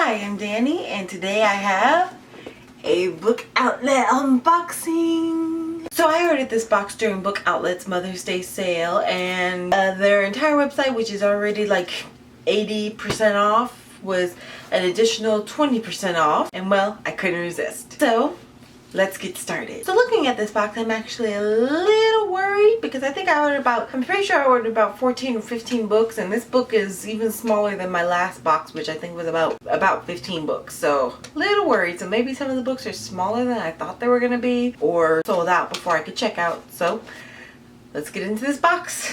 Hi, I'm Danny, and today I have a book outlet unboxing. So I ordered this box during Book Outlet's Mother's Day sale, and their entire website, which is already like 80% off, was an additional 20% off, and well, I couldn't resist. So let's get started. So looking at this box, I'm actually a little worried because I think I'm pretty sure I ordered about 14 or 15 books, and this book is even smaller than my last box, which I think was about 15 books. So a little worried. So maybe some of the books are smaller than I thought they were gonna be, or sold out before I could check out. So let's get into this box.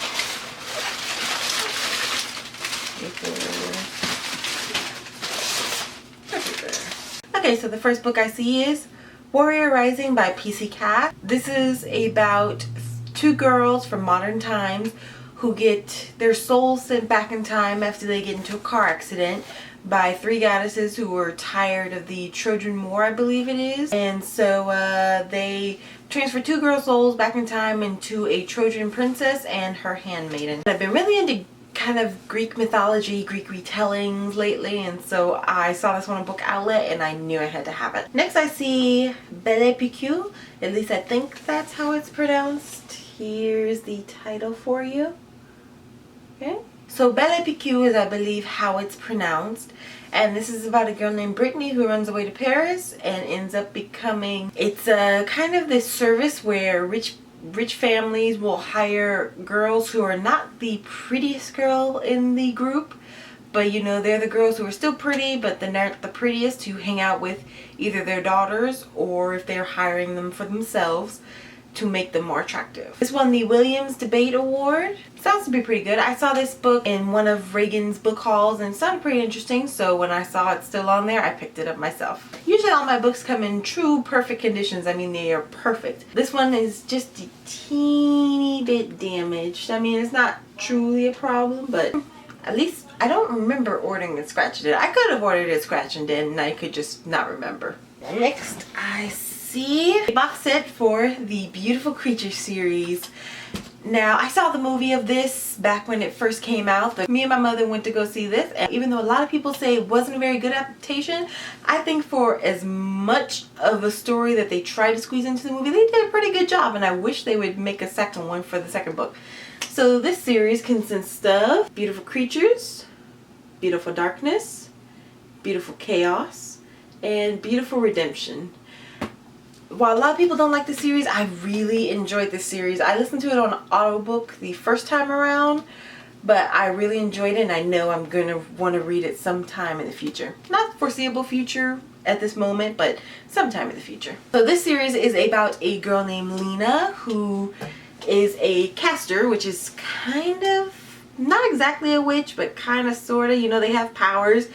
Okay, so the first book I see is Warrior Rising by PC Cat. This is about two girls from modern times who get their souls sent back in time after they get into a car accident by three goddesses who were tired of the Trojan War, I believe it is. And so they transfer two girls' souls back in time into a Trojan princess and her handmaiden. I've been really into kind of Greek mythology, Greek retellings lately, and so I saw this one on Book Outlet and I knew I had to have it. Next I see Belle Pique, at least I think that's how it's pronounced. Here's the title for you. Okay, so Belle Pique is, I believe, how it's pronounced, and this is about a girl named Brittany who runs away to Paris and ends up becoming, it's kind of this service where rich families will hire girls who are not the prettiest girl in the group, but you know, they're the girls who are still pretty but they're not the prettiest, to hang out with either their daughters or if they're hiring them for themselves to make them more attractive. This won the Williams Debate Award. Sounds to be pretty good. I saw this book in one of Reagan's book hauls and it sounded pretty interesting, so when I saw it still on there, I picked it up myself. Usually all my books come in true perfect conditions. I mean, they are perfect. This one is just a teeny bit damaged. I mean, it's not truly a problem, but at least I don't remember ordering it scratch and dent. I could have ordered it scratch and dent and I could just not remember. Next I see a box set for the Beautiful Creatures series. Now, I saw the movie of this back when it first came out. But me and my mother went to go see this, and even though a lot of people say it wasn't a very good adaptation, I think for as much of a story that they tried to squeeze into the movie, they did a pretty good job, and I wish they would make a second one for the second book. So this series consists of Beautiful Creatures, Beautiful Darkness, Beautiful Chaos, and Beautiful Redemption. While a lot of people don't like the series, I really enjoyed this series. I listened to it on audiobook the first time around, but I really enjoyed it and I know I'm going to want to read it sometime in the future. Not foreseeable future at this moment, but sometime in the future. So this series is about a girl named Lena who is a caster, which is kind of, not exactly a witch, but kind of sort of, you know, they have powers.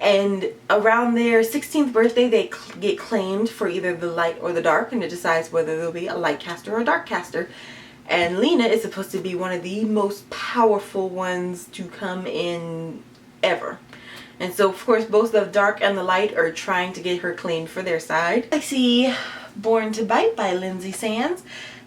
And around their 16th birthday, they get claimed for either the light or the dark, and it decides whether they'll be a light caster or a dark caster. And Lena is supposed to be one of the most powerful ones to come in ever. And so, of course, both the dark and the light are trying to get her claimed for their side. I see Born to Bite by Lindsay Sands.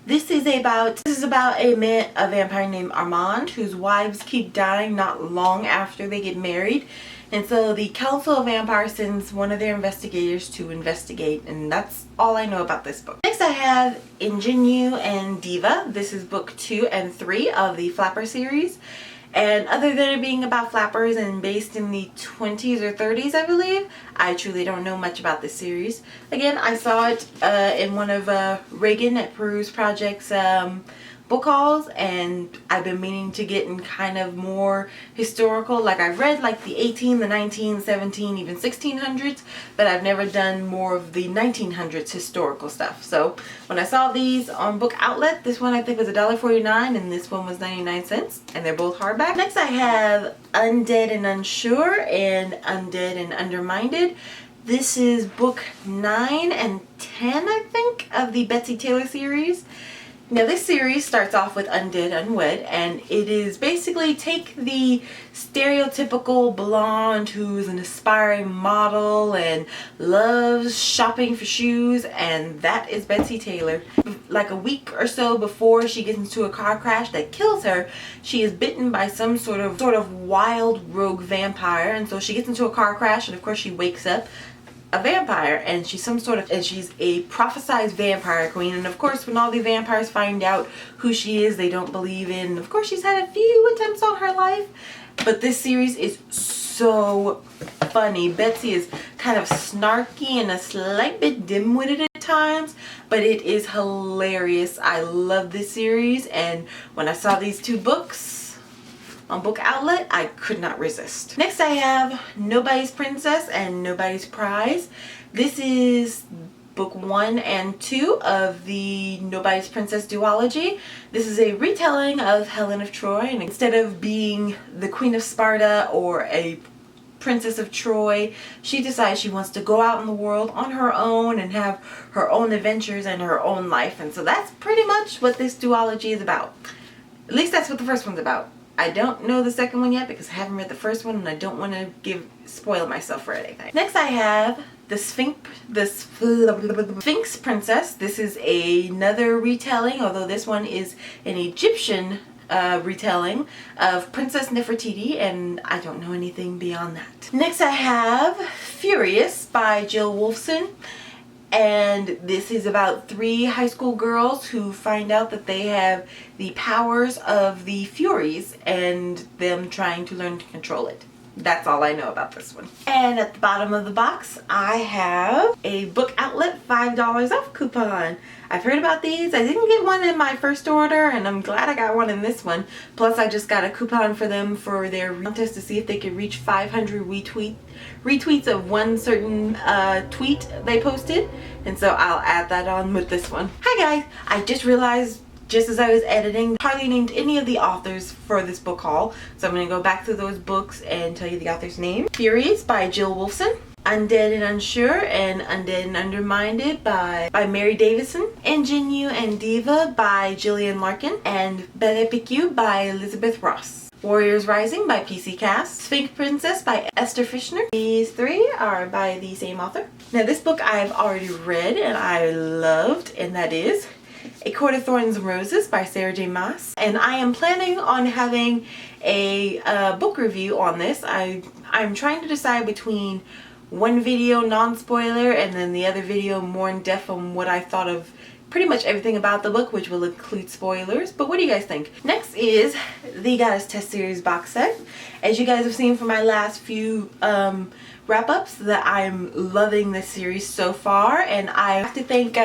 This is about a vampire named Armand whose wives keep dying not long after they get married. And so the Council of Vampires sends one of their investigators to investigate, and that's all I know about this book. Next I have Ingenue and Diva. This is book 2 and 3 of the Flapper series. And other than it being about flappers and based in the 20s or 30s, I believe, I truly don't know much about this series. Again, I saw it in one of Reagan at Peru's Project's book hauls, and I've been meaning to get in kind of more historical, like I've read like the 18, the 19, 17, even 1600s, but I've never done more of the 1900s historical stuff. So when I saw these on Book Outlet, this one I think was $1.49 and this one was 99 cents, and they're both hardback. Next I have Undead and Unsure and Undead and Undermined. This is book 9 and 10, I think, of the Betsy Taylor series. Now this series starts off with Undead, Unwed, and it is basically take the stereotypical blonde who's an aspiring model and loves shopping for shoes, and that is Betsy Taylor. Like a week or so before she gets into a car crash that kills her, she is bitten by some sort of wild rogue vampire, and so she gets into a car crash, and of course she wakes up a vampire, and she's a prophesized vampire queen, and of course when all the vampires find out who she is, they don't believe in. Of course she's had a few attempts on her life, but this series is so funny. Betsy is kind of snarky and a slight bit dim-witted at times, but it is hilarious. I love this series, and when I saw these two books on Book Outlet, I could not resist. Next I have Nobody's Princess and Nobody's Prize. This is book 1 and 2 of the Nobody's Princess duology. This is a retelling of Helen of Troy, and instead of being the Queen of Sparta or a Princess of Troy, she decides she wants to go out in the world on her own and have her own adventures and her own life. And so that's pretty much what this duology is about. At least that's what the first one's about. I don't know the second one yet because I haven't read the first one, and I don't want to spoil myself for anything. Next I have the Sphinx Princess. This is another retelling, although this one is an Egyptian retelling of Princess Nefertiti, and I don't know anything beyond that. Next I have Furious by Jill Wolfson. And this is about 3 high school girls who find out that they have the powers of the Furies and them trying to learn to control it. That's all I know about this one. And at the bottom of the box, I have a Book Outlet $5 off coupon. I've heard about these. I didn't get one in my first order, and I'm glad I got one in this one. Plus, I just got a coupon for them for their contest to see if they could reach 500 retweets of one certain tweet they posted. And so I'll add that on with this one. Hi guys, I just realized just as I was editing, hardly named any of the authors for this book haul. So I'm going to go back to those books and tell you the author's name. Furies by Jill Wolfson. Undead and Unsure and Undead and Undermined by Mary Davison. Ingenue and Diva by Gillian Larkin. And Belle Epique by Elizabeth Ross. Warriors Rising by PC Cast. Sphinx Princess by Esther Fishner. These 3 are by the same author. Now this book I've already read and I loved, and that is A Court of Thorns and Roses by Sarah J Maas. And I am planning on having a book review on this. I'm trying to decide between one video non-spoiler and then the other video more in depth on what I thought of pretty much everything about the book, which will include spoilers. But what do you guys think? Next is the Goddess Test Series box set. As you guys have seen from my last few wrap-ups, that I'm loving this series so far, and I have to thank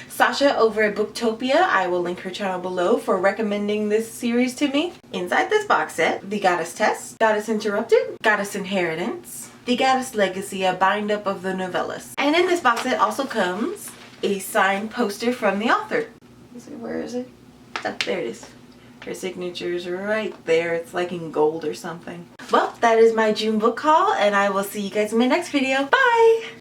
Sasha over at Booktopia. I will link her channel below for recommending this series to me. Inside this box set, the Goddess Test, Goddess Interrupted, Goddess Inheritance, the Goddess Legacy, a bind-up of the novellas. And in this box set also comes a signed poster from the author. Where is it? Oh, there it is. Her signature's right there. It's like in gold or something. Well, that is my June book haul, and I will see you guys in my next video. Bye!